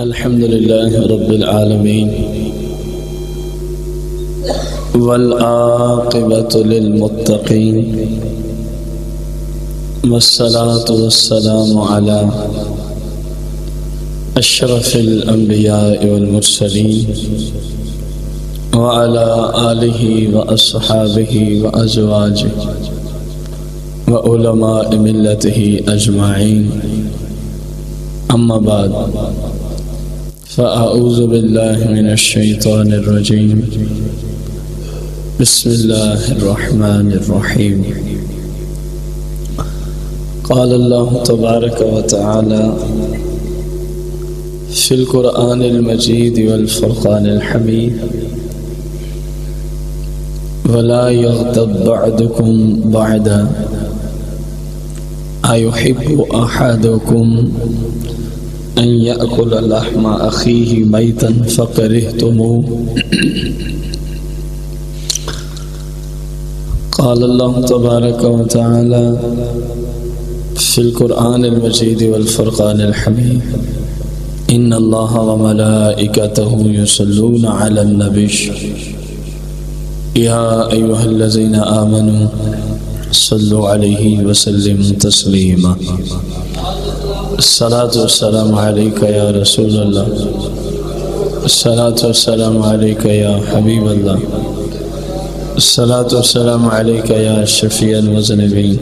الحمد لله رب العالمين والعاقبة للمتقين والصلاة والسلام على أشرف الأنبياء والمرسلين وعلى آله وأصحابه وأزواجه وعلماء ملته أجمعين. أما بعد، فأعوذ بالله من الشيطان الرجيم. بسم الله الرحمن الرحيم. قال الله تبارك وتعالى في القرآن المجيد والفرقان الحميد: ولا يغتب بعضكم بعضا أيحب أحدكم أن يأكل لحم أخيه ميتا فكرهتموه. قال الله تبارك وتعالى في القرآن المجيد والفرقان الحميد: إن الله وملائكته يصلون على النبي يا أيها الذين آمنوا صلوا عليه وسلموا تسليما. الصلاة والسلام عليك يا رسول الله، الصلاة والسلام عليك يا حبيب الله، الصلاة والسلام عليك يا شفيع المذنبين،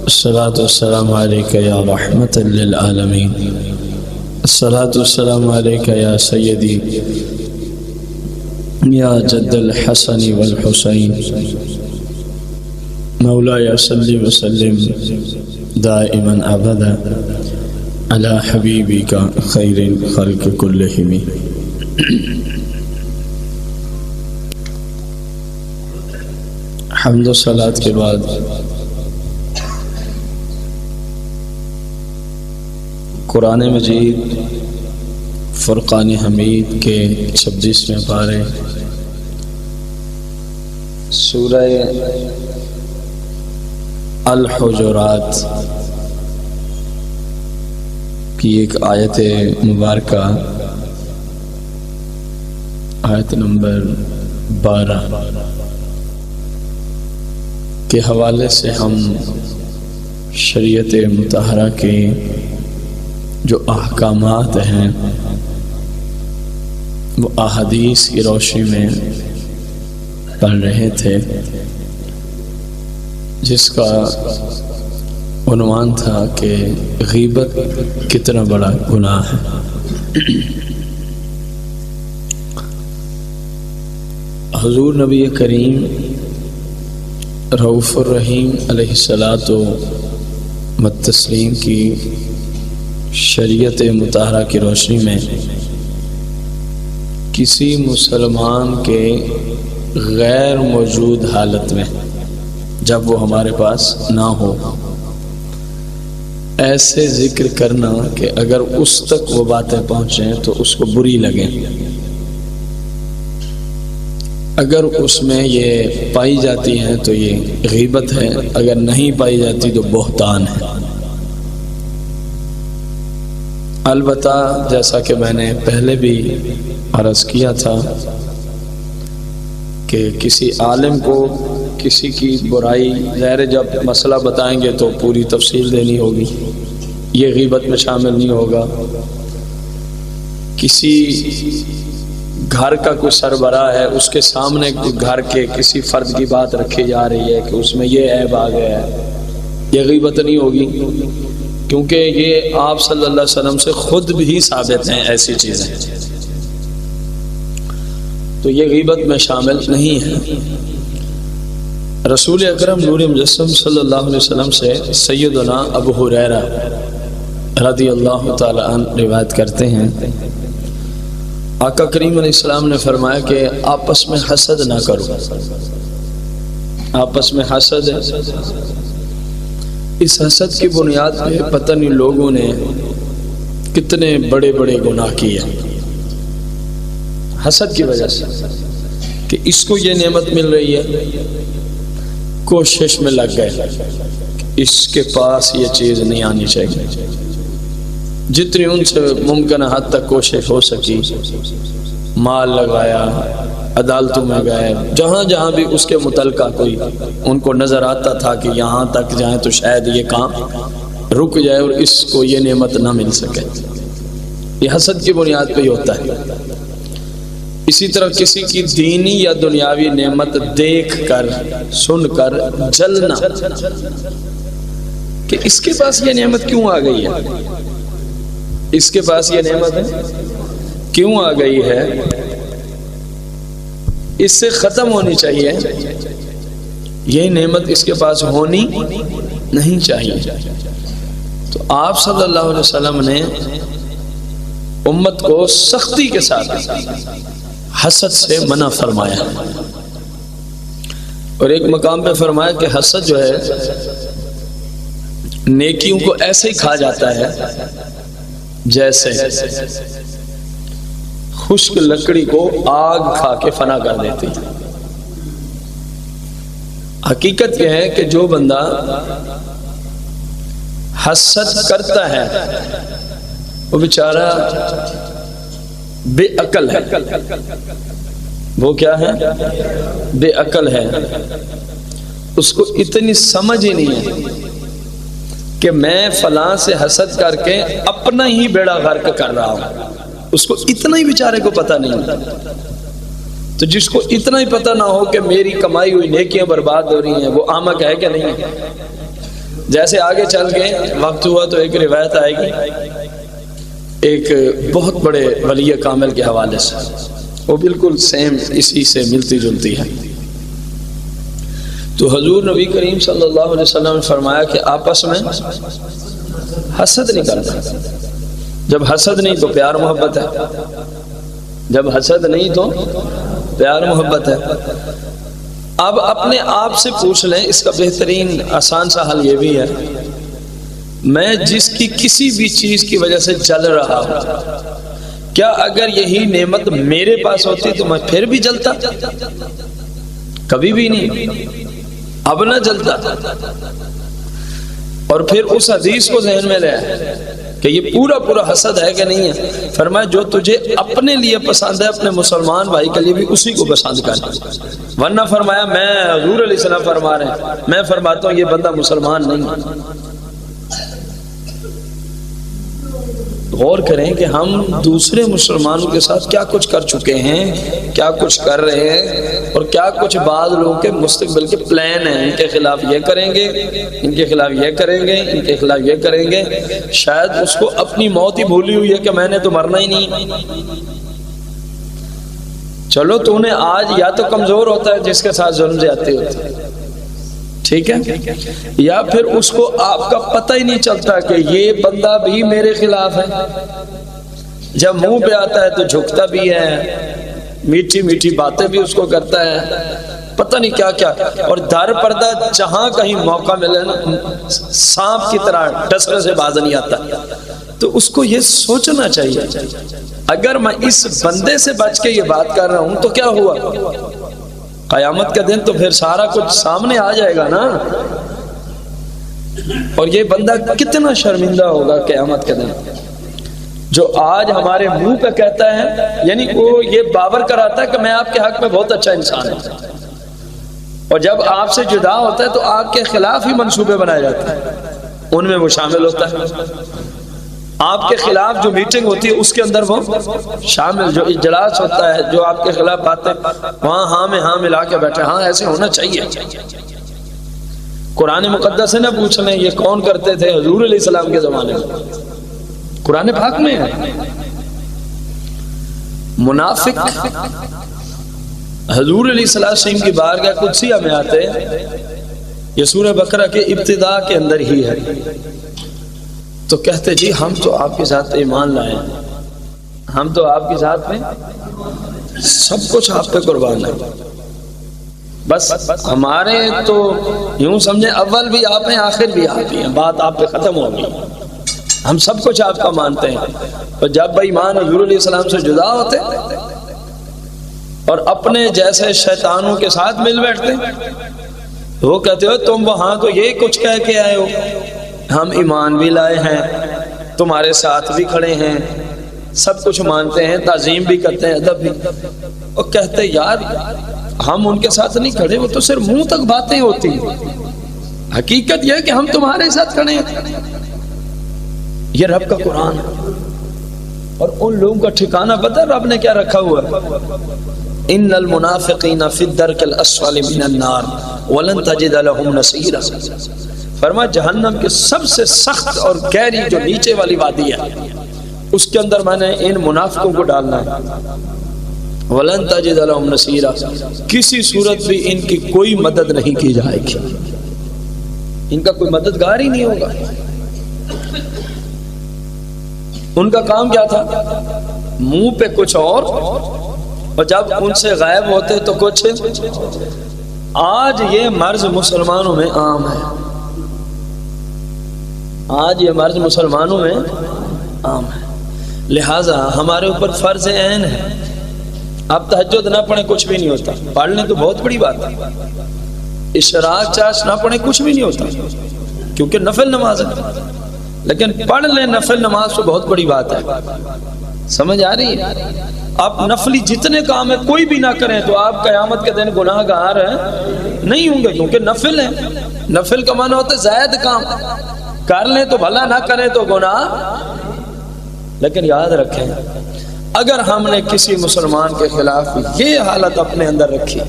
الصلاة والسلام عليك يا رحمة للعالمين، الصلاة والسلام عليك يا سيدي يا جد الحسن والحسين. مولاي صل وسلم دائما أبدا على حبيبك خير الخلق كلهم. حمد و صلاة کے بعد قرآن مجید فرقان حمید کے 26ویں پارے سورہ الحجرات کی ایک آیت مبارکہ، آیت نمبر 12 کے حوالے سے ہم شریعت مطہرہ کے جو احکامات ہیں وہ احادیث کی روشنی میں پڑھ رہے تھے، جس کا عنوان تھا کہ غیبت کتنا بڑا گناہ ہے۔ حضور نبی کریم رؤوف الرحیم علیہ الصلاۃ والتسلیم کی شریعت مطہرہ کی روشنی میں کسی مسلمان کے غیر موجود حالت میں، جب وہ ہمارے پاس نہ ہو، ایسے ذکر کرنا کہ اگر اس تک وہ باتیں پہنچیں تو اس کو بری لگیں، اگر اس میں یہ پائی جاتی ہیں تو یہ غیبت ہے، اگر نہیں پائی جاتی تو بہتان ہے۔ البتہ جیسا کہ میں نے پہلے بھی عرض کیا تھا کہ کسی عالم کو کسی کی برائی ظاہر جب مسئلہ بتائیں گے تو پوری تفصیل دینی ہوگی، یہ غیبت میں شامل نہیں ہوگا۔ کسی گھر کا کوئی سربراہ ہے، اس کے سامنے گھر کے کسی فرد کی بات رکھی جا رہی ہے کہ اس میں یہ عیب آ گیا ہے، یہ غیبت نہیں ہوگی، کیونکہ یہ آپ صلی اللہ علیہ وسلم سے خود بھی ثابت ہیں ایسی چیزیں، تو یہ غیبت میں شامل نہیں ہے۔ رسول اکرم نور مجسم صلی اللہ علیہ وسلم سے سیدنا ابو ہریرہ رضی اللہ تعالی عنہ روایت کرتے ہیں، آقا کریم علیہ السلام نے فرمایا کہ آپس میں حسد نہ کرو، آپس میں حسد ہے، اس حسد کی بنیاد پہ پتہ نہیں لوگوں نے کتنے بڑے بڑے گناہ کیے حسد کی وجہ سے، کہ اس کو یہ نعمت مل رہی ہے، کوشش میں لگ گئے اس کے پاس یہ چیز نہیں آنی چاہیے، جتنی ان سے ممکن حد تک کوشش ہو سکی مال لگایا، عدالتوں میں گئے، جہاں جہاں بھی اس کے متعلقہ کوئی ان کو نظر آتا تھا کہ یہاں تک جائیں تو شاید یہ کام رک جائے اور اس کو یہ نعمت نہ مل سکے۔ یہ حسد کی بنیاد پہ ہی ہوتا ہے۔ اسی طرح کسی کی دینی یا دنیاوی نعمت دیکھ کر سن کر جلنا کہ اس کے پاس یہ نعمت کیوں آ گئی ہے، اس کے پاس یہ نعمت ہے کیوں آ گئی ہے، اس سے ختم ہونی چاہیے، یہ نعمت اس کے پاس ہونی نہیں چاہیے۔ تو آپ صلی اللہ علیہ وسلم نے امت کو سختی کے ساتھ حسد سے منع فرمایا، اور ایک مقام پہ فرمایا کہ حسد جو ہے نیکیوں کو ایسے ہی کھا جاتا ہے جیسے خشک لکڑی کو آگ کھا کے فنا کر دیتی۔ حقیقت یہ ہے کہ جو بندہ حسد کرتا ہے وہ بیچارہ بے عقل ہے۔ وہ کیا ہے؟ بے عقل ہے۔ اس کو اتنی سمجھ ہی نہیں ہے کہ میں فلاں سے حسد کر کے اپنا ہی بیڑا غرق کر رہا ہوں، اس کو اتنا ہی بیچارے کو پتہ نہیں۔ تو جس کو اتنا ہی پتہ نہ ہو کہ میری کمائی ہوئی نیکیاں برباد ہو رہی ہیں، وہ احمق ہے کہ نہیں ہے؟ جیسے آگے چل کے وقت ہوا تو ایک روایت آئے گی ایک بہت بڑے ولی کامل کے حوالے سے، وہ بالکل سیم اسی سے ملتی جلتی ہے۔ تو حضور نبی کریم صلی اللہ علیہ وسلم نے فرمایا کہ آپس میں حسد نہیں کرنا۔ جب حسد نہیں تو پیار محبت ہے، جب حسد نہیں تو پیار محبت ہے۔ اب اپنے آپ سے پوچھ لیں، اس کا بہترین آسان سا حل یہ بھی ہے، میں جس کی کسی بھی چیز کی وجہ سے جل رہا ہوں، کیا اگر یہی نعمت میرے پاس ہوتی تو میں پھر بھی جلتا؟ کبھی بھی نہیں، اب نہ جلتا۔ اور پھر اس حدیث کو ذہن میں لے کہ یہ پورا پورا حسد ہے کہ نہیں ہے۔ فرمایا جو تجھے اپنے لیے پسند ہے اپنے مسلمان بھائی کے لیے بھی اسی کو پسند کر، ورنہ فرمایا میں حضور علیہ السلام فرما رہے ہیں، میں فرماتا ہوں یہ بندہ مسلمان نہیں ہے۔ غور کریں کہ ہم دوسرے مسلمانوں کے ساتھ کیا کچھ کر چکے ہیں، کیا کچھ کر رہے ہیں، اور کیا کچھ بعض لوگوں کے مستقبل کے پلان ہیں، ان کے خلاف یہ کریں گے، ان کے خلاف یہ کریں گے، ان کے خلاف یہ کریں گے۔ شاید اس کو اپنی موت ہی بھولی ہوئی ہے کہ میں نے تو مرنا ہی نہیں۔ چلو تو نے آج یا تو کمزور ہوتا ہے جس کے ساتھ ظلم زیادتی ہوتی ہے، ٹھیک ہے، یا پھر اس کو آپ کا پتہ ہی نہیں چلتا کہ یہ بندہ بھی میرے خلاف ہے۔ جب منہ پہ آتا ہے تو جھکتا بھی ہے، میٹھی میٹھی باتیں بھی اس کو کرتا ہے، پتہ نہیں کیا کیا، اور دار پردہ جہاں کہیں موقع ملے نا سانپ کی طرح ڈسنے سے باز نہیں آتا۔ تو اس کو یہ سوچنا چاہیے اگر میں اس بندے سے بچ کے یہ بات کر رہا ہوں تو کیا ہوا؟ قیامت کا دن تو پھر سارا کچھ سامنے آ جائے گا نا، اور یہ بندہ کتنا شرمندہ ہوگا قیامت کے دن، جو آج ہمارے منہ پہ کہتا ہے، یعنی وہ یہ باور کراتا ہے کہ میں آپ کے حق میں بہت اچھا انسان ہوں، اور جب آپ سے جدا ہوتا ہے تو آپ کے خلاف ہی منصوبے بنائے جاتے ہیں، ان میں وہ شامل ہوتا ہے۔ آپ کے خلاف جو میٹنگ ہوتی ہے اس کے اندر وہ شامل، جو اجلاس ہوتا ہے، جو آپ کے خلاف باتیں، وہاں ہاں میں ہاں ملا کے بیٹھے، ہاں ایسے ہونا چاہیے۔ قرآن مقدس سے نہ پوچھ لیں یہ کون کرتے تھے حضور علیہ السلام کے زمانے میں، قرآن پاک میں ہے۔ منافق حضور علیہ السلام کی بارگاہ قدسیہ میں آتے، یہ سورہ بقرہ کے ابتدا کے اندر ہی ہے، تو کہتے جی ہم تو آپ کے ساتھ ایمان لائے، ہم تو آپ کے ساتھ میں سب کچھ آپ پہ قربان ہے، بس ہمارے تو یوں سمجھیں اول بھی آپ ہیں آخر بھی آپ ہی ہیں، بات آپ پہ ختم ہو گئی، ہم سب کچھ آپ کا مانتے ہیں۔ اور جب بے ایمان حضور علیہ السلام سے جدا ہوتے اور اپنے جیسے شیطانوں کے ساتھ مل بیٹھتے، وہ کہتے ہو تم وہاں تو یہ کچھ کہہ کے آئے ہو، ہم ایمان بھی لائے ہیں، تمہارے ساتھ بھی کھڑے ہیں، سب کچھ مانتے ہیں، تعظیم بھی کرتے ہیں، ادب بھی، اور کہتے یار ہم ان کے ساتھ نہیں کھڑے، وہ تو صرف منہ تک باتیں ہوتی ہیں، حقیقت یہ ہے کہ ہم تمہارے ساتھ کھڑے ہیں۔ یہ رب کا قرآن ہے۔ اور ان لوگوں کا ٹھکانہ پتہ رب نے کیا رکھا ہوا ہے؟ ان المنافقین فی الدرک الاسفل من النار ولن تجد لهم نصیرا۔ فرمایا جہنم کے سب سے سخت اور گہری جو نیچے والی وادی ہے، اس کے اندر میں نے ان منافقوں کو ڈالنا ہے۔ ولن تجد لهم نصیرا، کسی صورت بھی ان کی کوئی مدد نہیں کی جائے گی، ان کا کوئی مددگار ہی نہیں ہوگا۔ ان کا کام کیا تھا؟ منہ پہ کچھ اور جب ان سے غائب ہوتے تو کچھ۔ آج یہ مرض مسلمانوں میں عام ہے، آج یہ مرض مسلمانوں میں عام ہے، لہذا ہمارے اوپر فرض عین ہے، اب تہجد نہ پڑھیں کچھ بھی نہیں ہوتا، پڑھ لیں تو بہت بڑی بات ہے، اشراق چاش نہ پڑھیں کچھ بھی نہیں ہوتا، کیونکہ نفل نماز ہے، لیکن پڑھ لیں نفل نماز تو بہت بڑی بات ہے۔ سمجھ آ رہی ہے؟ آپ نفلی جتنے کام ہے کوئی بھی نہ کریں تو آپ قیامت کے دن گناہ گار نہیں ہوں گے، کیونکہ نفل ہے۔ نفل کا معنی ہوتا ہے زائد کام، کر لیں تو بھلا، نہ کریں تو گناہ۔ لیکن یاد رکھیں اگر ہم نے کسی مسلمان کے خلاف یہ حالت اپنے اندر رکھی،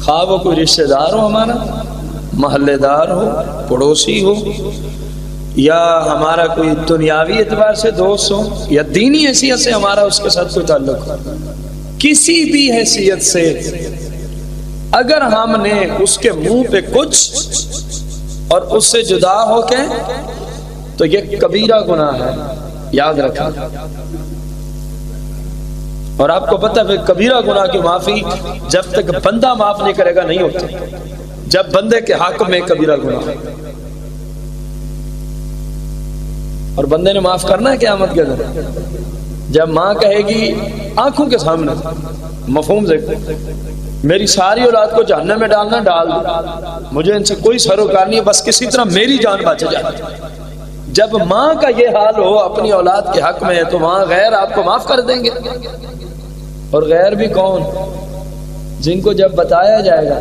خواہ وہ کوئی رشتہ دار ہو، ہمارا محلے دار ہو، پڑوسی ہو، یا ہمارا کوئی دنیاوی اعتبار سے دوست ہو، یا دینی حیثیت سے ہمارا اس کے ساتھ کوئی تعلق ہو، کسی بھی حیثیت سے اگر ہم نے اس کے منہ پہ کچھ اور اس سے جدا ہو کے، تو یہ کبیرہ گناہ ہے، یاد رکھیں۔ اور آپ کو پتہ ہے کبیرہ گناہ کی معافی جب تک بندہ معاف نہیں کرے گا نہیں ہوتی، جب بندے کے حق میں کبیرہ گناہ، اور بندے نے معاف کرنا ہے قیامت کے دن، جب ماں کہے گی آنکھوں کے سامنے، مفہوم دیکھو، میری ساری اولاد کو جہنم میں ڈالنا ڈال دو، مجھے ان سے کوئی سروکار نہیں ہے، بس کسی طرح میری جان بچ جائے۔ جب ماں کا یہ حال ہو اپنی اولاد کے حق میں، تو وہاں غیر آپ کو معاف کر دیں گے۔ اور غیر بھی کون؟ جن کو جب بتایا جائے گا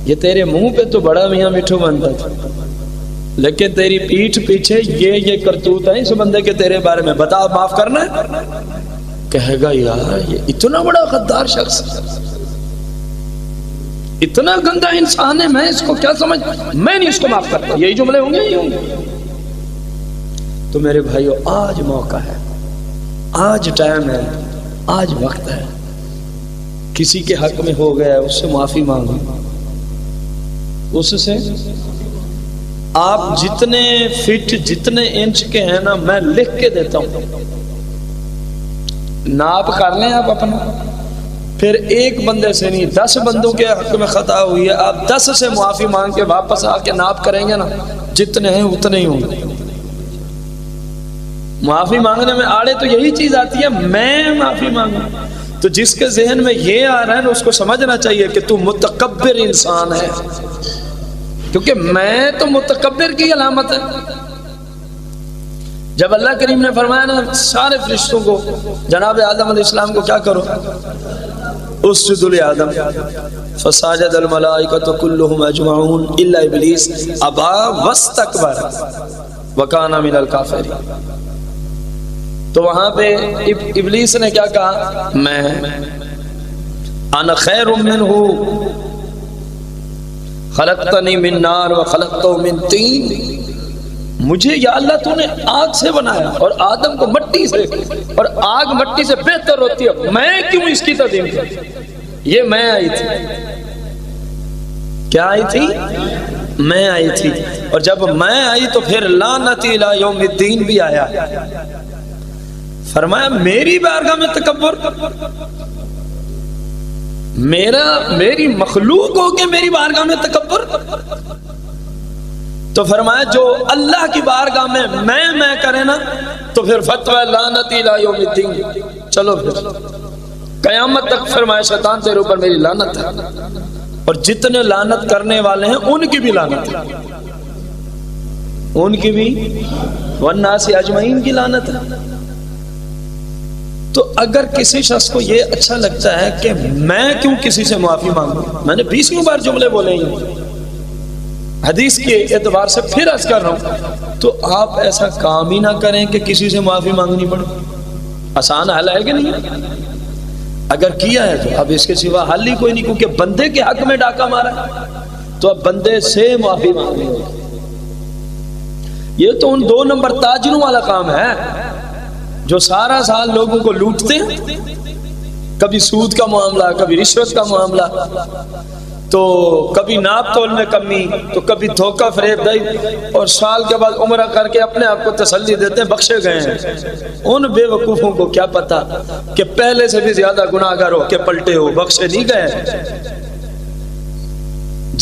یہ تیرے منہ پہ تو بڑا میاں مٹھو بنتا تھا، لیکن تیری پیٹھ پیچھے یہ کرتوت ہے اس بندے کے تیرے بارے میں، بتا معاف کرنا ہے؟ کہے گا یار یہ اتنا بڑا غدار شخص، اتنا گندا انسان ہے، میں اس کو کیا سمجھ، میں نہیں اس کو معاف کرتا، یہی جملے ہوں گے ہی ہوں گے۔ تو میرے بھائیو آج موقع ہے، آج ٹائم ہے، آج وقت ہے، کسی کے حق میں ہو گیا اس سے معافی مانگو، اس سے آپ جتنے فٹ جتنے انچ کے ہیں نا، میں لکھ کے دیتا ہوں، ناپ کر لیں آپ اپنا، پھر ایک بندے سے نہیں 10 بندوں کے حق میں خطا ہوئی ہے، آپ 10 سے معافی مانگ کے واپس آ کے ناپ کریں گے نا، جتنے ہیں اتنے ہی ہوں گے۔ معافی مانگنے میں آڑے تو یہی چیز آتی ہے، میں معافی مانگوں، تو جس کے ذہن میں یہ آ رہا ہے نا اس کو سمجھنا چاہیے کہ تو متکبر انسان ہے، کیونکہ میں تو متکبر کی علامت ہے۔ جب اللہ کریم نے فرمایا نا سارے فرشتوں کو، جناب آدم علیہ السلام کو کیا کرو، اسجدوا لآدم فسجد الملائکۃ کلھم اجمعون الا ابلیس ابا واستکبر وکان من الکافرین۔ تو وہاں پہ ابلیس نے کیا کہا، میں انا خیر منہ خلقتنی من نار وخلقتہ من طین، مجھے یا اللہ تو نے آگ سے بنایا اور آدم کو مٹی سے، اور آگ مٹی سے بہتر ہوتی ہے، میں کیوں اس کی تعظیم کروں؟ یہ میں آئی تھی، کیا آئی تھی؟ میں آئی تھی، اور جب میں آئی تو پھر لعنتی الی یوم الدین بھی آیا۔ فرمایا میری بارگاہ میں تکبر، میری مخلوق ہو کے میری بارگاہ میں تکبر، تو فرمایا جو اللہ کی بارگاہ میں میں کرے نا، تو پھر فتوی لعنتی الی یوم الدین، چلو پھر قیامت تک فرمایا شیطان تیرے اوپر میری لعنت ہے، اور جتنے لعنت کرنے والے ہیں ان کی بھی لعنت ہے۔ ان کی بھی والناس اجمعین کی لعنت ہے۔ تو اگر کسی شخص کو یہ اچھا لگتا ہے کہ میں کیوں کسی سے معافی مانگوں، میں نے 20 بار جملے بولے ہیں حدیث کے اعتبار سے، پھر عرض کر رہا ہوں، تو آپ ایسا کام ہی نہ کریں کہ کسی سے معافی مانگنی پڑے۔ آسان حل ہے کہ نہیں؟ اگر کیا ہے تو اب اس کے سوا حل ہی کوئی نہیں، کیونکہ بندے کے حق میں ڈاکہ مارا ہے تو اب بندے سے معافی مانگنی ہوگی۔ یہ تو ان 2 نمبر تاجروں والا کام ہے جو سارا سال لوگوں کو لوٹتے ہیں، کبھی سود کا معاملہ، کبھی رشوت کا معاملہ، تو کبھی ناپ تول میں کمی، تو کبھی دھوکہ فریب دہی، اور سال کے بعد عمرہ کر کے اپنے آپ کو تسلی دیتے ہیں بخشے گئے ہیں۔ ان بے وقوفوں کو کیا پتا کہ پہلے سے بھی زیادہ گناہگار ہو کے پلٹے ہو، بخشے نہیں گئے۔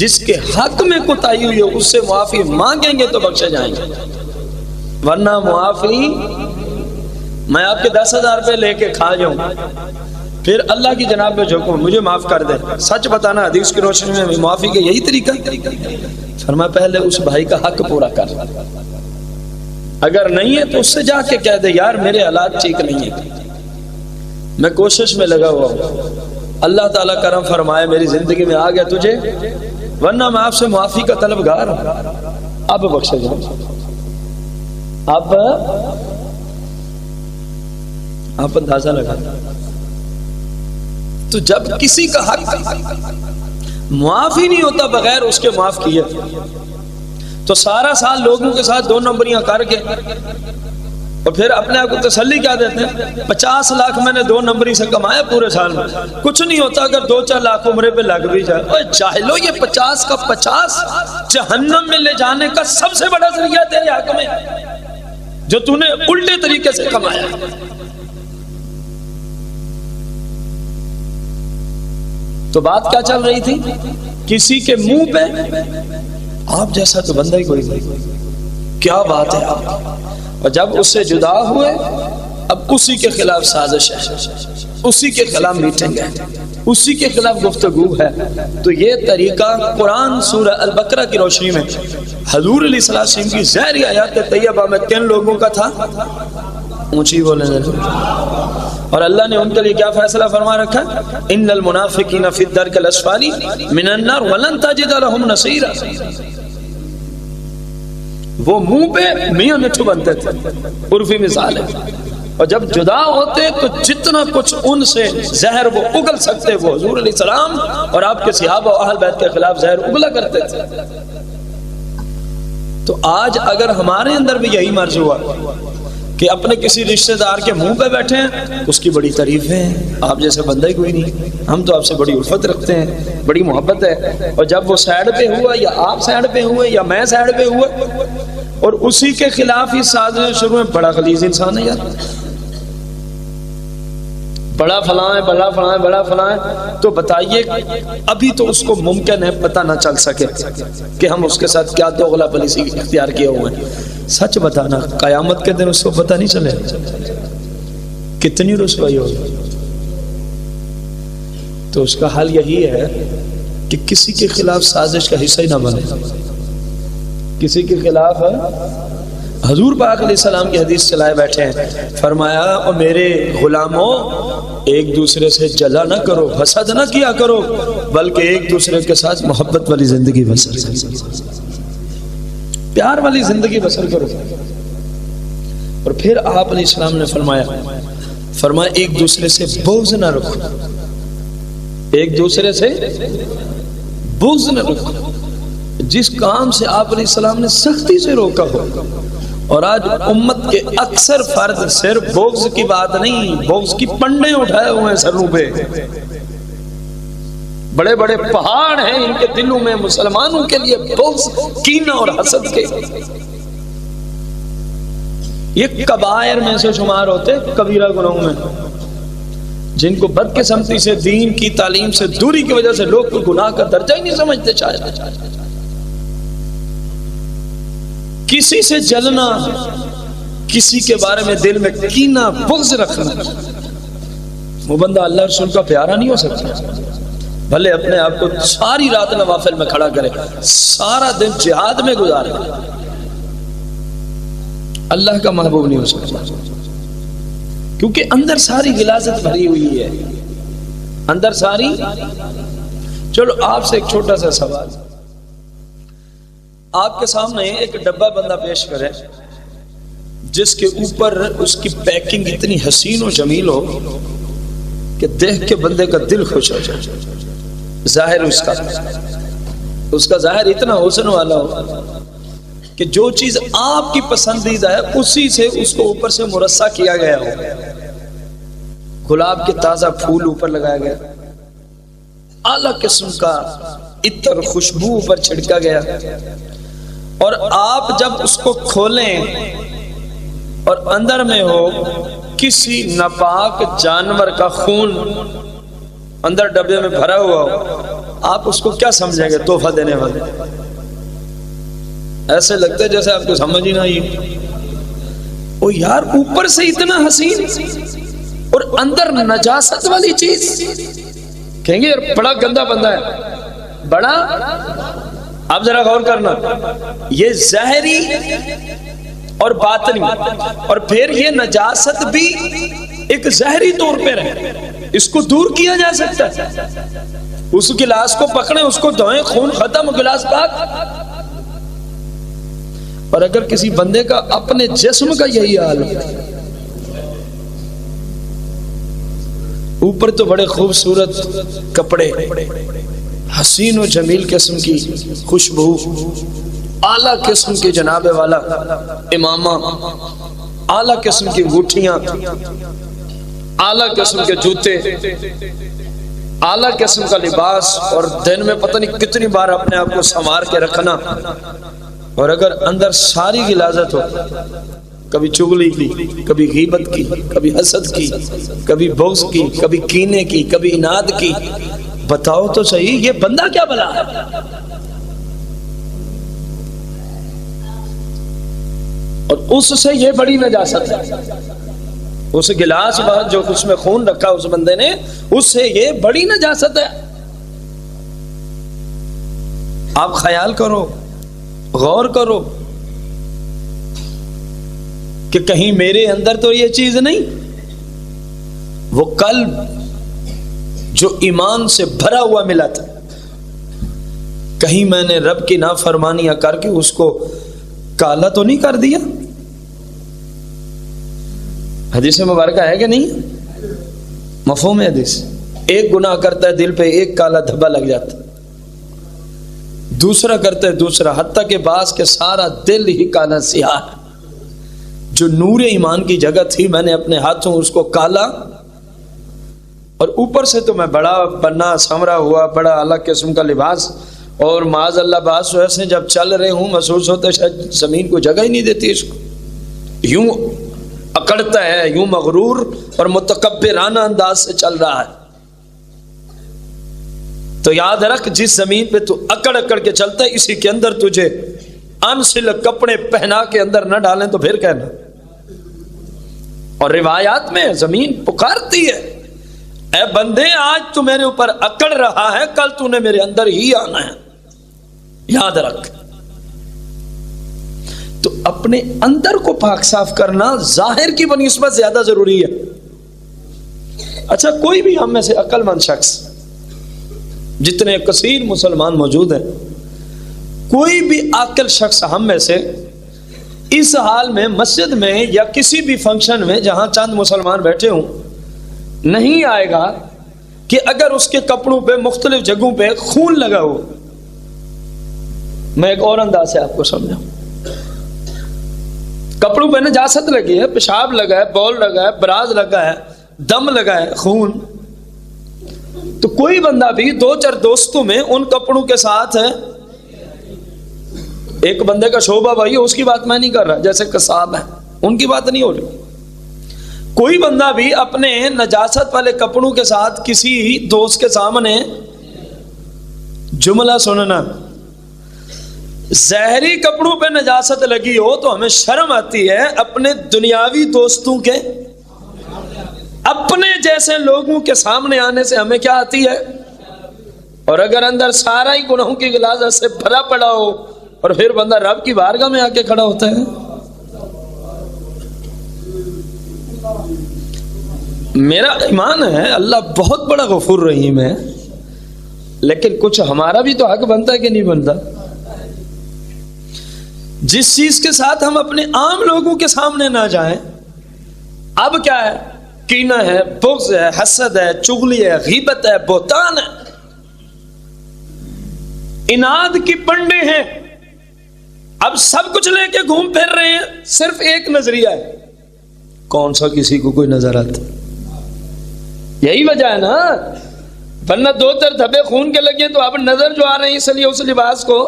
جس کے حق میں کوتاہی ہوئی ہو اس سے معافی مانگیں گے تو بخشے جائیں گے، ورنہ معافی میں آپ کے 10,000 روپے لے کے کھا جاؤں پھر اللہ کی جناب میں جھکوں مجھے معاف کر دے، سچ بتانا حدیث کی روشنی میں معافی کا یہی طریقہ۔ فرمایا پہلے اس بھائی کا حق پورا کر، اگر نہیں ہے تو اس سے جا کے کہہ دے یار میرے حالات ٹھیک نہیں ہے، میں کوشش میں لگا ہوا ہوں، اللہ تعالیٰ کرم فرمائے میری زندگی میں آ گیا تجھے، ورنہ میں آپ سے معافی کا طلبگار ہوں، اب بخشے جاؤ۔ اب آپ اندازہ لگا، تو جب کسی کا حق معاف ہی نہیں ہوتا بغیر اس کے معاف کیے، تو سارا سال لوگوں کے ساتھ 2 نمبریاں کر کے اور پھر اپنے آپ کو تسلی کیا دیتے ہیں 50 لاکھ میں نے 2 نمبری سے کمایا پورے سال میں، کچھ نہیں ہوتا اگر 2-4 لاکھ عمرے پہ لگ بھی جائے۔ اوہ جاہلو، یہ 50 کا 50 جہنم میں لے جانے کا سب سے بڑا ذریعہ تیرے حق میں جو تو نے الٹے طریقے سے کمایا۔ تو بات کیا چل رہی تھی؟ کسی کے منہ پہ آپ جیسا تو بندہ ہی کوئی نہیں، کیا بات ہے آپ، اور جب اس سے جدا ہوئے اب اسی کے خلاف سازش ہے، اسی کے خلاف میٹنگ ہے، اسی کے خلاف گفتگو ہے۔ تو یہ طریقہ قرآن سورہ البقرہ کی روشنی میں حضور علیہ السلام کی ظاہری آیات طیبہ میں کن لوگوں کا تھا؟ اونچی بولیں اور اللہ نے ان کے لیے کیا فیصلہ فرما رکھا؟ ان المنافقین فی الدرک الاسفل من النار ولن تجد لهم نصیرا۔ وہ منہ پہ میاں مٹھو بنتے تھے، عرفی مثال ہے، اور جب جدا ہوتے تو جتنا کچھ ان سے زہر وہ اگل سکتے وہ حضور علیہ السلام اور آپ کے صحابہ و اہل بیت کے خلاف زہر اگلا کرتے تھے۔ تو آج اگر ہمارے اندر بھی یہی مرض ہوا کہ اپنے کسی رشتہ دار کے منہ پہ بیٹھے ہیں، اس کی بڑی تعریفیں ہیں، آپ جیسے بندہ ہی کوئی نہیں، ہم تو آپ سے بڑی الفت رکھتے ہیں، بڑی محبت ہے، اور جب وہ سائڈ پہ ہوا یا آپ سائڈ پہ ہوئے یا میں سائڈ پہ ہوئے اور اسی کے خلاف ہی سازش شروع میں، بڑا غلیظ انسان ہے یار، بڑا فلاں ہے، بڑا فلاں ہے، بڑا فلاں ہے، تو بتائیے ابھی تو اس کو ممکن ہے پتہ نہ چل سکے کہ ہم اس کے ساتھ کیا دوغلا پالیسی اختیار کیے ہوئے ہیں۔ سچ بتانا قیامت کے دن اس کو پتہ نہیں چلے کتنی رسوائی ہوگی۔ تو اس کا حل یہی ہے کہ کسی کے خلاف سازش کا حصہ ہی نہ بنے، کسی کے خلاف حضور پاک علیہ السلام کی حدیث چلائے بیٹھے ہیں، فرمایا اور میرے غلاموں ایک دوسرے سے جلا نہ کرو، حسد نہ کیا کرو، بلکہ ایک دوسرے کے ساتھ محبت والی زندگی بسر کرو، پیار والی زندگی بسر کرو۔ اور پھر آپ علیہ السلام نے فرمایا ایک دوسرے سے بغض نہ رکھو، ایک دوسرے سے بغض نہ رکھو۔ جس کام سے آپ علیہ السلام نے سختی سے روکا ہو، اور آج امت کے اکثر فرد صرف بغض کی بات نہیں، بغض کی پنڈے اٹھائے ہوئے ہیں سروں پہ، بڑے بڑے پہاڑ ہیں ان کے دلوں میں مسلمانوں کے لیے بغض، کینہ اور حسد کے۔ یہ کبائر میں سے شمار ہوتے، کبیرہ گناہوں میں، جن کو بدقسمتی سے دین کی تعلیم سے دوری کی وجہ سے لوگ کوئی گناہ کا درجہ ہی نہیں سمجھتے۔ شاید کسی سے جلنا، کسی کے بارے میں دل میں کینہ بغض رکھنا، وہ بندہ اللہ رسول کا پیارا نہیں ہو سکتا، بھلے اپنے آپ کو ساری رات نوافل میں کھڑا کرے، سارا دن جہاد میں گزارے، اللہ کا محبوب نہیں ہو سکتا، کیونکہ اندر ساری غلاظت بھری ہوئی ہے، اندر ساری۔ چلو آپ سے ایک چھوٹا سا سوال، آپ کے سامنے ایک ڈبہ بندہ پیش کرے جس کے اوپر اس کی پیکنگ اتنی حسین و جمیل ہو کہ دیکھ کے بندے کا دل خوش ہو جائے، ظاہر اس کا ظاہر اتنا حسن والا ہو کہ جو چیز آپ کی پسندیدہ ہے اسی سے اس کو اوپر سے مرصع کیا گیا ہو، گلاب کے تازہ پھول اوپر لگایا گیا، اعلیٰ قسم کا عطر خوشبو اوپر چھڑکا گیا، اور آپ جب اس کو کھولیں اور اندر میں ہو کسی ناپاک جانور کا خون اندر ڈبے میں بھرا ہوا ہو، آپ اس کو کیا سمجھیں گے؟ تحفہ دینے والے۔ ایسے لگتا ہے جیسے آپ کو سمجھ ہی نہ آئی، او یار اوپر سے اتنا حسین اور اندر نجاست والی چیز، کہیں گے یار بڑا گندا بندہ ہے، بڑا۔ آپ ذرا غور کرنا، یہ ظاہری اور باطنی، اور پھر یہ نجاست بھی ایک ظاہری طور پہ رہے، اس کو دور کیا جا سکتا ہے، اس گلاس کو پکڑیں، اس کو دھوئیں، خون ختم، گلاس پاک۔ اور اگر کسی بندے کا اپنے جسم کا یہی حال ہے، اوپر تو بڑے خوبصورت کپڑے، حسین و جمیل قسم کی خوشبو، اعلیٰ قسم کی جناب والا امامہ، اعلیٰ قسم کی انگوٹھیاں، اعلیٰ قسم کے جوتے، اعلیٰ قسم کا لباس، اور دن میں پتہ نہیں کتنی بار اپنے آپ کو سنوار کے رکھنا، اور اگر اندر ساری غلاظت ہو، کبھی چغلی کی، کبھی غیبت کی، کبھی حسد کی، کبھی بغض کی، کبھی کینے کی، کبھی اناد کی، بتاؤ تو صحیح یہ بندہ کیا بلا ہے؟ اور اس سے یہ بڑی نجاست ہے، اس گلاس بعد جو اس میں خون رکھا اس بندے نے، اس سے یہ بڑی نجاست ہے۔ آپ خیال کرو، غور کرو کہ کہیں میرے اندر تو یہ چیز نہیں، وہ قلب جو ایمان سے بھرا ہوا ملا تھا، کہیں میں نے رب کی نافرمانیاں کر کے اس کو کالا تو نہیں کر دیا؟ حدیث مبارکہ ہے کہ نہیں؟ مفہوم ہے حدیث، ایک گناہ کرتا ہے دل پہ ایک کالا دھبا لگ جاتا، دوسرا کرتا ہے دوسرا، حتیٰ کہ بعض کے سارا دل ہی کالا سیاہ ہے۔ جو نور ایمان کی جگہ تھی میں نے اپنے ہاتھوں اس کو کالا، اور اوپر سے تو میں بڑا بنا سمرا ہوا، بڑا اعلیٰ قسم کا لباس، اور معاذ اللہ بعض ویسے جب چل رہے ہوں محسوس ہوتا ہے شاید زمین کو جگہ ہی نہیں دیتی اس کو، یوں اکڑتا ہے، یوں مغرور اور متکبرانہ انداز سے چل رہا ہے۔ تو یاد رکھ، جس زمین پہ تو اکڑ اکڑ کے چلتا ہے اسی کے اندر تجھے انسل کپڑے پہنا کے اندر نہ ڈالیں تو پھر کہنا۔ اور روایات میں زمین پکارتی ہے، اے بندے آج تو میرے اوپر اکڑ رہا ہے، کل تو نے میرے اندر ہی آنا ہے، یاد رکھ۔ تو اپنے اندر کو پاک صاف کرنا ظاہر کی بنسبت زیادہ ضروری ہے۔ اچھا، کوئی بھی ہم میں سے عقل مند شخص، جتنے کثیر مسلمان موجود ہیں، کوئی بھی عاقل شخص ہم میں سے اس حال میں مسجد میں یا کسی بھی فنکشن میں جہاں چند مسلمان بیٹھے ہوں نہیں آئے گا کہ اگر اس کے کپڑوں پہ مختلف جگہوں پہ خون لگا ہو۔ میں ایک اور انداز سے آپ کو سمجھاؤں، کپڑوں پہ نجاست لگی ہے، پیشاب لگا ہے، بول لگا ہے، براز لگا ہے، دم لگا ہے، خون، تو کوئی بندہ بھی دو چار دوستوں میں ان کپڑوں کے ساتھ ہے، ایک بندے کا شعبہ بھائی اس کی بات میں نہیں کر رہا، جیسے قصاب ہے ان کی بات نہیں ہو رہی، کوئی بندہ بھی اپنے نجاست والے کپڑوں کے ساتھ کسی دوست کے سامنے جملہ سننا، ظاہری کپڑوں پہ نجاست لگی ہو تو ہمیں شرم آتی ہے، اپنے دنیاوی دوستوں کے، اپنے جیسے لوگوں کے سامنے آنے سے ہمیں کیا آتی ہے؟ اور اگر اندر سارا ہی گناہوں کی غلاظت سے بھرا پڑا ہو اور پھر بندہ رب کی بارگاہ میں آ کے کھڑا ہوتا ہے، میرا ایمان ہے اللہ بہت بڑا غفور رحیم ہے، لیکن کچھ ہمارا بھی تو حق بنتا ہے کہ نہیں بنتا؟ جس چیز کے ساتھ ہم اپنے عام لوگوں کے سامنے نہ جائیں، اب کیا ہے؟ کینہ ہے، بغض ہے، حسد ہے، چغلی ہے، غیبت ہے، بہتان ہے، اناد کی پنڈے ہیں، اب سب کچھ لے کے گھوم پھر رہے ہیں، صرف ایک نظریہ ہے، کون سا کسی کو کوئی نظر آتا؟ یہی وجہ ہے نا، ورنہ دو تر دھبے خون کے لگے تو اب نظر جو آ رہے ہیں اس لیے اس لباس کو،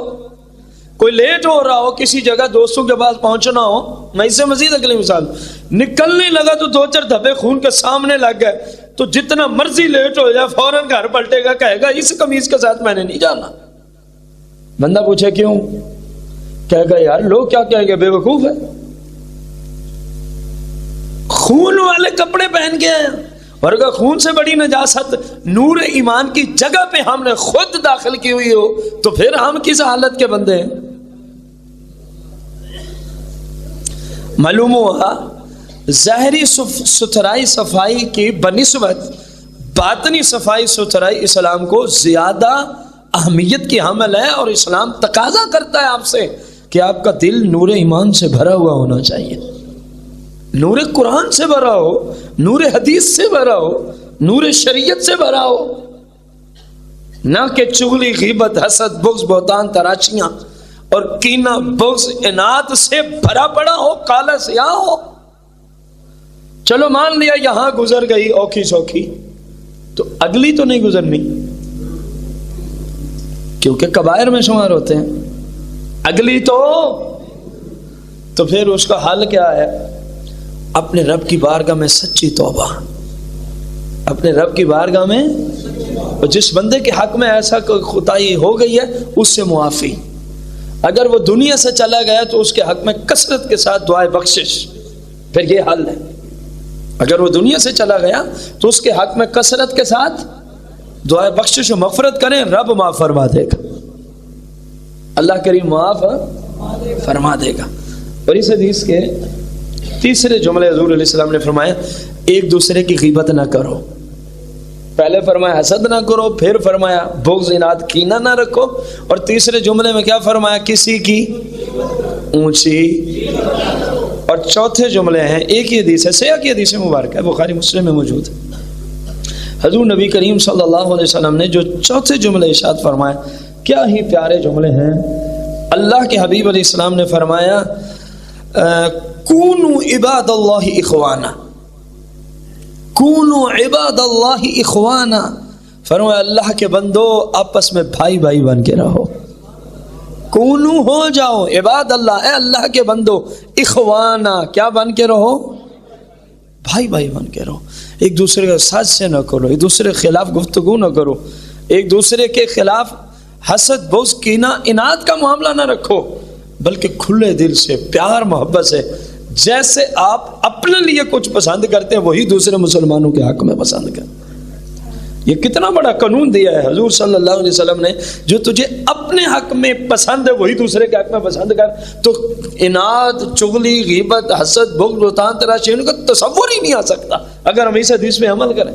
کوئی لیٹ ہو رہا ہو کسی جگہ دوستوں کے پاس پہنچنا ہو، میں اس سے مزید اگلی مثال، نکلنے لگا تو دو چار دھبے خون کے سامنے لگ گئے تو جتنا مرضی لیٹ ہو جائے فوراً گھر پلٹے گا، کہے گا اس قمیض کے ساتھ میں نے نہیں جانا۔ بندہ پوچھے کیوں؟ کہے گا یار لوگ کیا کہیں گے، بے وقوف ہے، خون والے کپڑے پہن کے آئے، اور اگر خون سے بڑی نجاست نور ایمان کی جگہ پہ ہم نے خود داخل کی ہوئی ہو تو پھر ہم کس حالت کے بندے ہیں؟ معلوم ہوا ظاہری ستھرائی صفائی کی بنسبت باطنی صفائی ستھرائی اسلام کو زیادہ اہمیت کی حامل ہے، اور اسلام تقاضا کرتا ہے آپ سے کہ آپ کا دل نور ایمان سے بھرا ہوا ہونا چاہیے، نور قرآن سے بھرا ہو، نور حدیث سے بھرا ہو، نور شریعت سے بھرا ہو، نہ کہ چغلی، غیبت، حسد، بغض، بہتان، تراشیاں اور کینہ، بغض، اناد سے بھرا پڑا ہو، کالا سیاہ ہو۔ چلو مان لیا یہاں گزر گئی اوکھی سوکھی، تو اگلی تو نہیں گزرنی، کیونکہ کبائر میں شمار ہوتے ہیں، اگلی تو پھر اس کا حل کیا ہے؟ اپنے رب کی بارگاہ میں سچی توبہ، اپنے رب کی بارگاہ میں جس بندے کے حق میں ایسا خطائی ہو گئی ہے اس سے معافی، اگر وہ دنیا سے چلا گیا تو اس کے حق میں کثرت کے ساتھ دعائے بخشش، پھر یہ حل ہے، اگر وہ دنیا سے چلا گیا تو اس کے حق میں کثرت کے ساتھ دعائے بخشش و مغفرت کریں، رب معاف فرما دے گا، اللہ کریم معاف فرما دے گا۔ اور اس حدیث کے تیسرے جملے حضور علیہ السلام نے فرمایا ایک دوسرے کی غیبت نہ کرو، پہلے فرمایا حسد نہ کرو، پھر فرمایا بغض، اناد، کینہ نہ رکھو، اور تیسرے جملے میں کیا فرمایا؟ کسی کی اونچی، اور چوتھے جملے ہیں ایک ہی حدیث ہے، سیاق کی حدیث مبارک ہے، بخاری مسلم میں موجود ہے، حضور نبی کریم صلی اللہ علیہ وسلم نے جو چوتھے جملے ارشاد فرمائے کیا ہی پیارے جملے ہیں۔ اللہ کے حبیب علیہ السلام نے فرمایا کونوا عباد اللہ اخوانا، کونوا عباد اللہ اخوانا، فرمایا اللہ کے بندو آپس میں بھائی بھائی بن کے رہو، کونو ہو جاؤ عباد اللہ، اے اللہ کے بندو، اخوانا کیا بن کے رہو؟ بھائی بھائی بن کے رہو، ایک دوسرے کا سازشیں نہ کرو، ایک دوسرے کے خلاف گفتگو نہ کرو، ایک دوسرے کے خلاف حسد، بغض، کینہ، اناد کا معاملہ نہ رکھو، بلکہ کھلے دل سے، پیار محبت سے، جیسے آپ اپنے لیے کچھ پسند کرتے ہیں وہی دوسرے مسلمانوں کے حق میں پسند کریں۔ یہ کتنا بڑا قانون دیا ہے حضور صلی اللہ علیہ وسلم نے، جو تجھے اپنے حق میں پسند ہے وہی دوسرے کے حق میں پسند کر، تو اناد، چغلی، غیبت، حسد، بغض، بہتان، تراشی ان کا تصور ہی نہیں آ سکتا اگر ہم اس حدیث پہ عمل کریں۔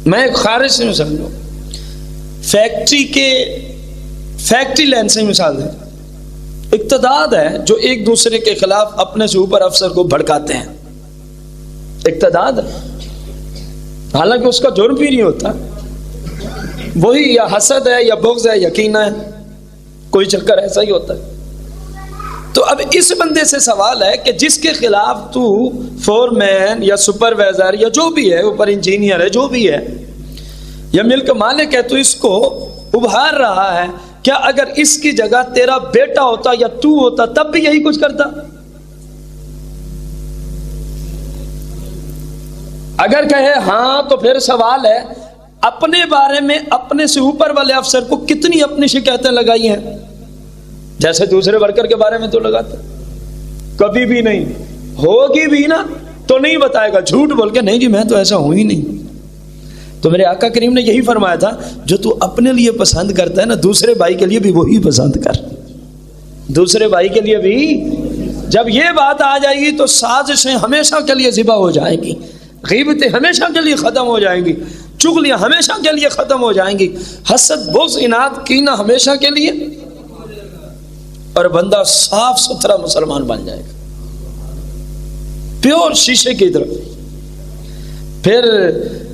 میں ایک خارج سے مثال دوں، فیکٹری لائن سے مثال دیں، اقتدار ہے جو ایک دوسرے کے خلاف اپنے سے اوپر افسر کو بھڑکاتے ہیں، اقتدار ہے، حالانکہ اس کا جرم بھی نہیں ہوتا، وہی یا حسد ہے یا بغض ہے، یقینا ہے، کوئی چکر ایسا ہی ہوتا ہے۔ تو اب اس بندے سے سوال ہے کہ جس کے خلاف تو فور مین یا سپروائزر یا جو بھی ہے، اوپر انجینئر ہے، جو بھی ہے، یا ملک مالک ہے، تو اس کو ابھار رہا ہے، کیا اگر اس کی جگہ تیرا بیٹا ہوتا یا تو ہوتا تب بھی یہی کچھ کرتا؟ اگر کہے ہاں تو پھر سوال ہے اپنے بارے میں اپنے سے اوپر والے افسر کو کتنی اپنی شکایتیں لگائی ہیں، جیسے دوسرے ورکر کے بارے میں تو لگاتے، کبھی بھی نہیں، ہوگی بھی نا تو نہیں بتائے گا، جھوٹ بول کے نہیں جی میں تو ایسا ہوں ہی نہیں۔ تو میرے آقا کریم نے یہی فرمایا تھا جو تو اپنے لیے پسند کرتا ہے نا، دوسرے بھائی کے لیے بھی وہی پسند کر، دوسرے بھائی کے لیے بھی جب یہ بات آ جائے گی تو سازشیں ہمیشہ کے لیے ذبح ہو جائیں گی، غیبتیں ہمیشہ کے لیے ختم ہو جائیں گی، چغلیاں ہمیشہ کے لیے ختم ہو جائیں گی، حسد، بغض، اناد، کینہ ہمیشہ کے لیے، اور بندہ صاف ستھرا مسلمان بن جائے گا، پیور شیشے کی طرح۔ پھر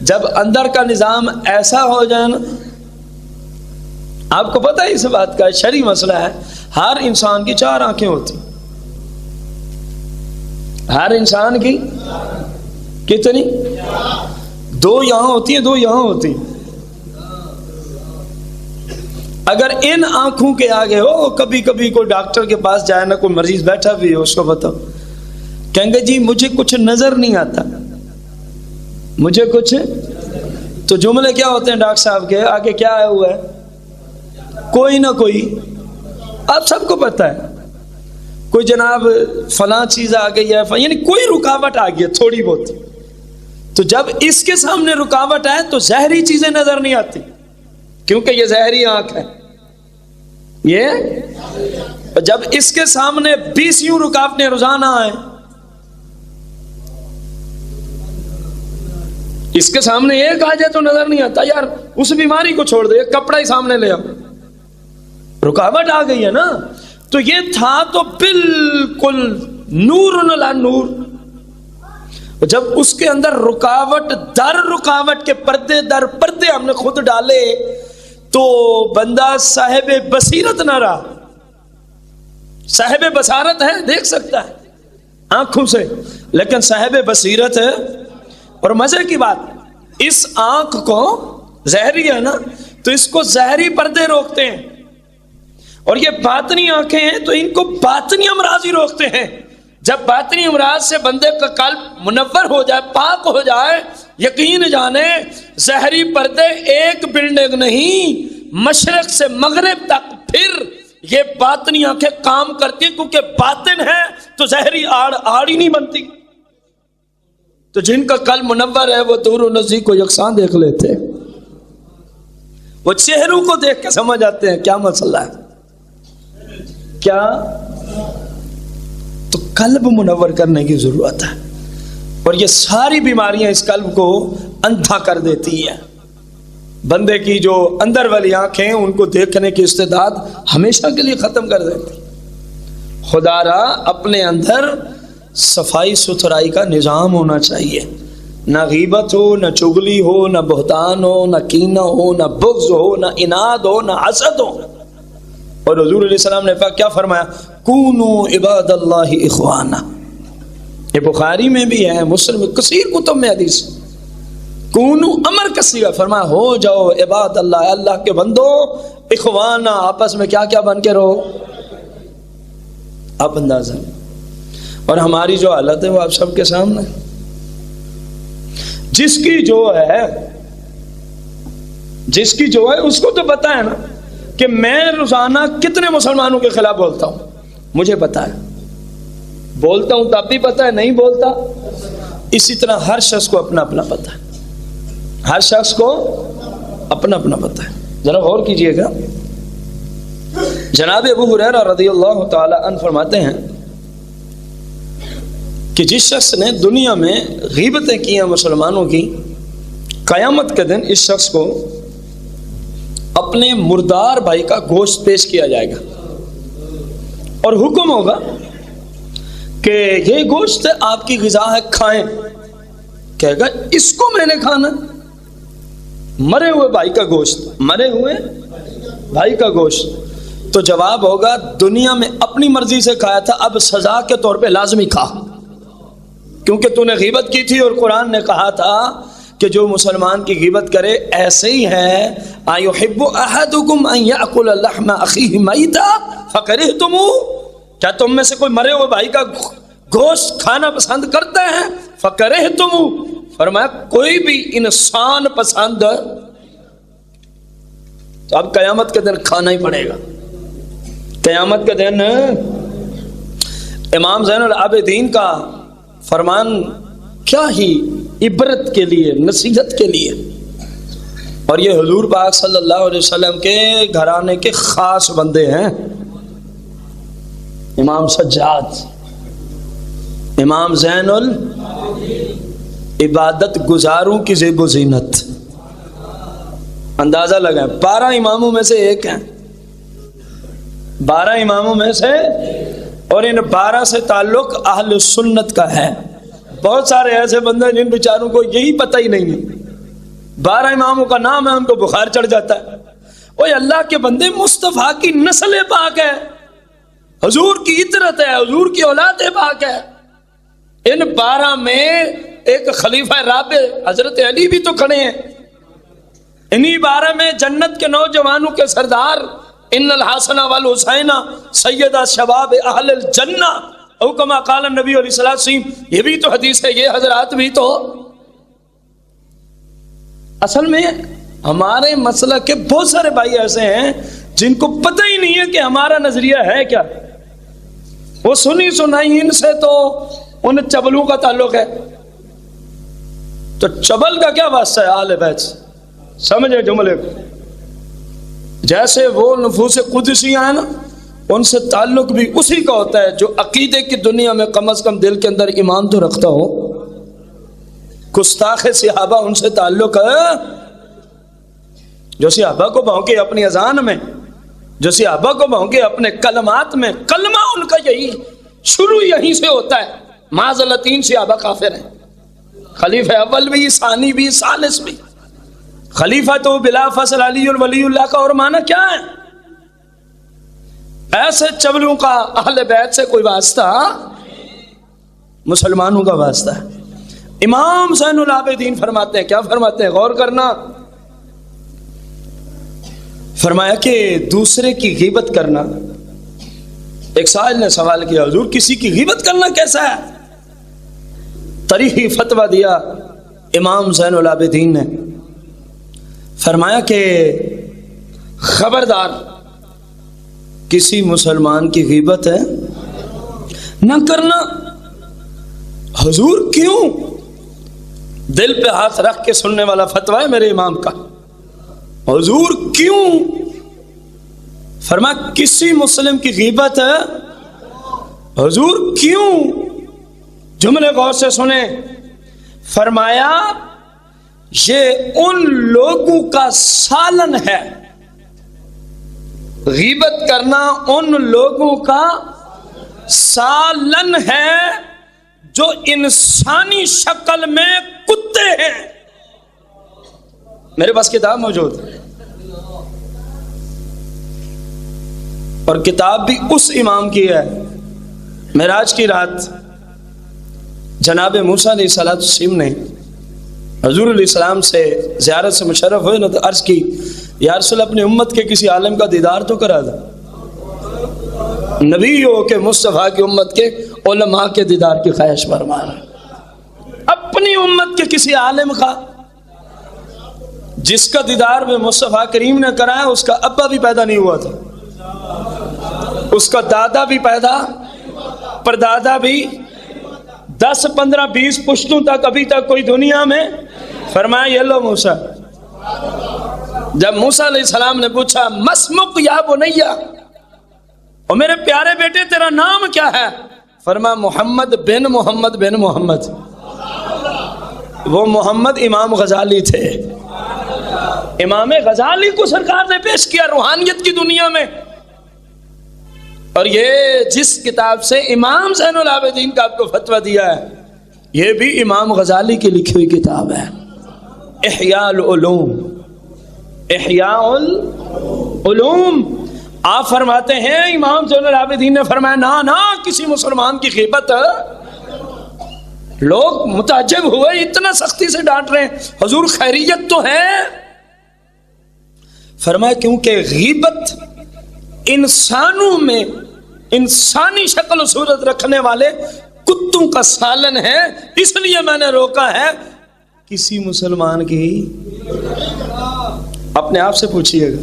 جب اندر کا نظام ایسا ہو جائے نا، آپ کو پتہ ہے اس بات کا شرعی مسئلہ ہے، ہر انسان کی 4 آنکھیں ہوتی، ہر انسان کی کتنی؟ 2 یہاں ہوتی ہیں، 2 یہاں ہوتی ہیں۔ اگر ان آنکھوں کے آگے ہو، کبھی کبھی کوئی ڈاکٹر کے پاس جائے نا، کوئی مریض بیٹھا بھی ہو، اس کو بتاؤ، کہیں گے جی مجھے کچھ نظر نہیں آتا، مجھے کچھ، تو جملے کیا ہوتے ہیں ڈاکٹر صاحب کے آگے؟ کیا آیا ہوا ہے؟ کوئی نہ کوئی، آپ سب کو پتا ہے، کوئی جناب فلاں چیز آ گئی ہے، یعنی کوئی رکاوٹ آ گئی ہے تھوڑی بہت۔ تو جب اس کے سامنے رکاوٹ آئے تو زہری چیزیں نظر نہیں آتی، کیونکہ یہ زہری آنکھ ہے، یہ جب اس کے سامنے 20 یوں رکاوٹیں روزانہ آئیں، اس کے سامنے ایک آ جائے تو نظر نہیں آتا، یار اس بیماری کو چھوڑ دے، ایک کپڑا ہی سامنے لے آؤ، رکاوٹ آ گئی ہے نا۔ تو یہ تھا تو بالکل نور علی نور، جب اس کے اندر رکاوٹ در رکاوٹ کے پردے در پردے ہم نے خود ڈالے تو بندہ صاحب بصیرت نہ رہا، صاحب بصارت ہے، دیکھ سکتا ہے آنکھوں سے، لیکن صاحب بصیرت ہے۔ اور مزے کی بات، اس آنکھ کو زہری ہے نا، تو اس کو زہری پردے روکتے ہیں، اور یہ باطنی آنکھیں ہیں تو ان کو باطنی امراض ہی روکتے ہیں۔ جب باطنی امراض سے بندے کا قلب منور ہو جائے، پاک ہو جائے، یقین جانے زہری پردے ایک بلڈنگ نہیں، مشرق سے مغرب تک پھر یہ باطنی آنکھیں کام کرتی ہیں، کیونکہ باطن ہے تو زہری آڑ ہی نہیں بنتی۔ تو جن کا قلب منور ہے وہ دور و نزدیک کو یکساں دیکھ لیتے ہیں، وہ چہروں کو دیکھ کے سمجھ آتے ہیں کیا مسئلہ ہے، کیا۔ تو قلب منور کرنے کی ضرورت ہے، اور یہ ساری بیماریاں اس قلب کو اندھا کر دیتی ہیں۔ بندے کی جو اندر والی آنکھیں ان کو دیکھنے کی استعداد ہمیشہ کے لیے ختم کر دیتی۔ خدا را اپنے اندر صفائی ستھرائی کا نظام ہونا چاہیے، نہ غیبت ہو، نہ چغلی ہو، نہ بہتان ہو، نہ کینہ ہو، نہ بغض ہو، نہ اناد ہو، نہ حسد ہو۔ اور حضور علیہ السلام نے کیا فرمایا؟ کونو عباد اللہ اخوانا، یہ بخاری میں بھی ہے، مسلم میں، کثیر کتب میں حدیث، کونو امر کثیر، فرمایا ہو جاؤ عباد اللہ، اللہ کے بندو، اخوانا، آپس میں کیا کیا بن کے رہو۔ آپ اندازہ، اور ہماری جو حالت ہے وہ آپ سب کے سامنے، جس کی جو ہے اس کو تو پتا ہے نا کہ میں روزانہ کتنے مسلمانوں کے خلاف بولتا ہوں، مجھے پتا ہے، بولتا ہوں تب بھی پتا ہے، نہیں بولتا۔ اسی طرح ہر شخص کو اپنا اپنا پتا ہے، ہر شخص کو اپنا اپنا پتا ہے۔ ذرا غور کیجئے گا، جناب ابو ہریرہ رضی اللہ تعالی عنہ فرماتے ہیں کہ جس شخص نے دنیا میں غیبتیں کی ہیں مسلمانوں کی، قیامت کے دن اس شخص کو اپنے مردار بھائی کا گوشت پیش کیا جائے گا، اور حکم ہوگا کہ یہ گوشت آپ کی غذا ہے، کھائیں۔ کہے گا اس کو میں نے کھانا، مرے ہوئے بھائی کا گوشت، مرے ہوئے بھائی کا گوشت۔ تو جواب ہوگا دنیا میں اپنی مرضی سے کھایا تھا، اب سزا کے طور پہ لازمی کھا، کیونکہ تو نے غیبت کی تھی، اور قرآن نے کہا تھا کہ جو مسلمان کی غیبت کرے ایسے ہی ہے، اَيُحِبُّ أَحَدُكُمْ أَن يَأْكُلَ لَحْمَ أَخِيهِ مَيْتًا فَكَرِهْتُمُوهُ، کیا تم میں سے کوئی مرے ہوئے بھائی کا گوشت کھانا پسند کرتے ہیں؟ فَكَرِهْتُمُوهُ، فرمایا کوئی بھی انسان پسند، تو اب قیامت کے دن کھانا ہی پڑے گا۔ قیامت کے دن امام زین العابدین کا فرمان کیا ہی عبرت کے لیے، نصیحت کے لیے، اور یہ حضور پاک صلی اللہ علیہ وسلم کے گھرانے کے خاص بندے ہیں۔ امام سجاد امام زین عبادت گزاروں کی زیب و زینت. اندازہ لگائیں 12 اماموں میں سے ایک ہیں، 12 اماموں میں سے، اور ان 12 سے تعلق اہل سنت کا ہے. بہت سارے ایسے بندے جن بیچاروں کو یہی پتہ ہی نہیں ہے، 12 اماموں کا نام ہے، ان کو بخار چڑھ جاتا ہے. اوہ اللہ کے بندے، مصطفیٰ کی نسل پاک ہے، حضور کی اطرت ہے، حضور کی اولاد پاک ہے. ان 12 میں ایک خلیفہ رابع حضرت علی بھی تو کھڑے ہیں. انہی 12 میں جنت کے نوجوانوں کے سردار ان الحسن والحسین سیدہ شباب اہل الجنہ او کما قال النبی علیہ الصلوۃ والسلام، یہ بھی تو حدیث ہے. یہ حضرات بھی تو اصل میں ہمارے مسلک کے بہت سارے بھائی ایسے ہیں جن کو پتہ ہی نہیں ہے کہ ہمارا نظریہ ہے کیا. وہ سنی سنائی ان سے تو ان چبلوں کا تعلق ہے. تو چبل کا کیا واسطہ ہے اہل بیت سے؟ سمجھے جملے کو. جیسے وہ نفوس قدسی ہیں نا، ان سے تعلق بھی اسی کا ہوتا ہے جو عقیدے کی دنیا میں کم از کم دل کے اندر ایمان تو رکھتا ہو. گستاخ صحابہ ان سے تعلق ہے جو صحابہ کو بھونکے اپنی اذان میں، جو صحابہ کو بھونکے اپنے کلمات میں. کلمہ ان کا یہی شروع یہیں سے ہوتا ہے. معذلہ 3 صحابہ کافر ہیں، خلیفہ اول بھی، ثانی بھی، ثالث بھی. خلیفہ تو بلا فصل علی ولی اللہ کا اور معنی کیا ہے؟ ایسے چبلوں کا اہل بیت سے کوئی واسطہ، مسلمانوں کا واسطہ ہے. امام زین العابدین فرماتے ہیں، کیا فرماتے ہیں؟ غور کرنا. فرمایا کہ دوسرے کی غیبت کرنا. ایک سائل نے سوال کیا، حضور کسی کی غیبت کرنا کیسا ہے؟ تاریخی فتویٰ دیا امام زین العابدین نے. فرمایا کہ خبردار، کسی مسلمان کی غیبت ہے نہ کرنا. حضور کیوں؟ دل پہ ہاتھ رکھ کے سننے والا فتویٰ ہے میرے امام کا. حضور کیوں؟ فرمایا کسی مسلم کی غیبت ہے. حضور کیوں؟ جملے غور سے سنیں. فرمایا یہ ان لوگوں کا سالن ہے، غیبت کرنا ان لوگوں کا سالن ہے جو انسانی شکل میں کتے ہیں. میرے پاس کتاب موجود ہے، اور کتاب بھی اس امام کی ہے. معراج کی رات جناب موسیٰ علیہ السلام نے حضور علیہ السلام سے زیارت سے مشرف ہوئے نا، تو عرض کی یا رسول اپنی امت کے کسی عالم کا دیدار تو کرا دو. نبی ہو کہ مصطفیٰ کی امت کے علماء کے دیدار کی خواہش فرما رہا. اپنی امت کے کسی عالم کا جس کا دیدار میں مصطفیٰ کریم نے کرایا، اس کا ابا بھی پیدا نہیں ہوا تھا، اس کا دادا بھی پیدا، پردادا بھی، 10 15 20 پشتوں تک ابھی تک کوئی دنیا میں. فرمایا یہ لو موسیٰ. جب موسیٰ علیہ السلام نے پوچھا مسمک یا بنیا، اور میرے پیارے بیٹے تیرا نام کیا ہے؟ فرمایا محمد بن محمد بن محمد. وہ محمد امام غزالی تھے. امام غزالی کو سرکار نے پیش کیا روحانیت کی دنیا میں. اور یہ جس کتاب سے امام زین العابدین کا آپ کو فتویٰ دیا ہے، یہ بھی امام غزالی کی لکھی ہوئی کتاب ہے، احیاء العلوم. احیاء العلوم. آپ فرماتے ہیں امام زین العابدین نے فرمایا نہ کسی مسلمان کی غیبت. لوگ متعجب ہوئے، اتنا سختی سے ڈانٹ رہے ہیں. حضور خیریت تو ہے؟ فرمایا کیونکہ غیبت انسانوں میں انسانی شکل و صورت رکھنے والے کتوں کا سالن ہے، اس لیے میں نے روکا ہے. کسی مسلمان کی اپنے آپ سے پوچھئے گا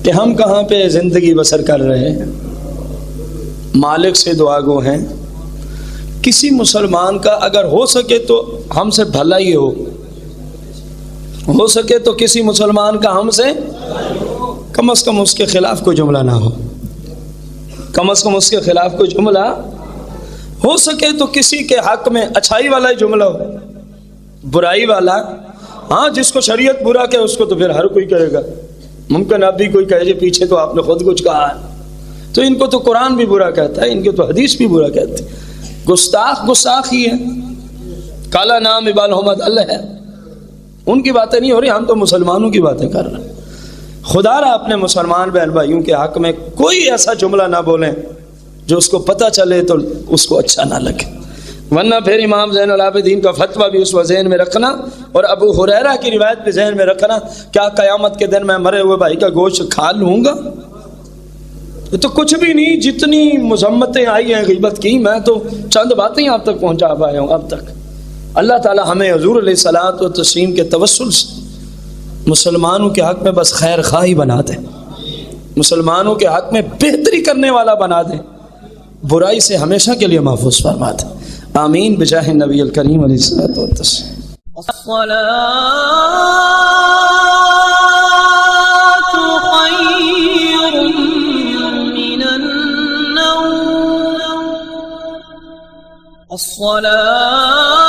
کہ ہم کہاں پہ زندگی بسر کر رہے ہیں، مالک سے دعا گو ہیں. کسی مسلمان کا اگر ہو سکے تو ہم سے بھلا ہی ہو سکے تو کسی مسلمان کا ہم سے کم از کم اس کے خلاف کوئی جملہ نہ ہو. کم از کم اس کے خلاف کوئی جملہ ہو سکے تو کسی کے حق میں اچھائی والا ہی جملہ ہو، برائی والا ہاں جس کو شریعت برا کہے اس کو تو پھر ہر کوئی کہے گا، ممکن اب بھی کوئی کہے جی پیچھے تو آپ نے خود کچھ کہا ہے، تو ان کو تو قرآن بھی برا کہتا ہے، ان کو تو حدیث بھی برا کہتی ہے، گستاخ ہی ہے، کالا نام ابال محمد اللہ ہے، ان کی باتیں نہیں ہو رہی، ہم تو مسلمانوں کی باتیں کر رہے ہیں۔ خدا را اپنے مسلمان بہن بھائیوں کے حق میں کوئی ایسا جملہ نہ بولیں جو اس کو پتہ چلے تو اس کو اچھا نہ لگے، ورنہ پھر امام زین العابدین کا فتویٰ بھی اس وقت ذہن میں رکھنا، اور ابو ہریرہ کی روایت بھی ذہن میں رکھنا، کیا قیامت کے دن میں مرے ہوئے بھائی کا گوشت کھا لوں گا؟ یہ تو کچھ بھی نہیں، جتنی مذمتیں آئی ہیں غیبت کی، میں تو چند باتیں آپ تک پہنچا پایا ہوں اب تک۔ اللہ تعالی ہمیں حضور علیہ الصلوۃ والتسلیم کے توسل سے مسلمانوں کے حق میں بس خیر خواہی بنا دے، مسلمانوں کے حق میں بہتری کرنے والا بنا دے، برائی سے ہمیشہ کے لیے محفوظ فرما دے، آمین بجاہ نبی الکریم علیہ الصلوۃ والتسلیم۔ الصلاة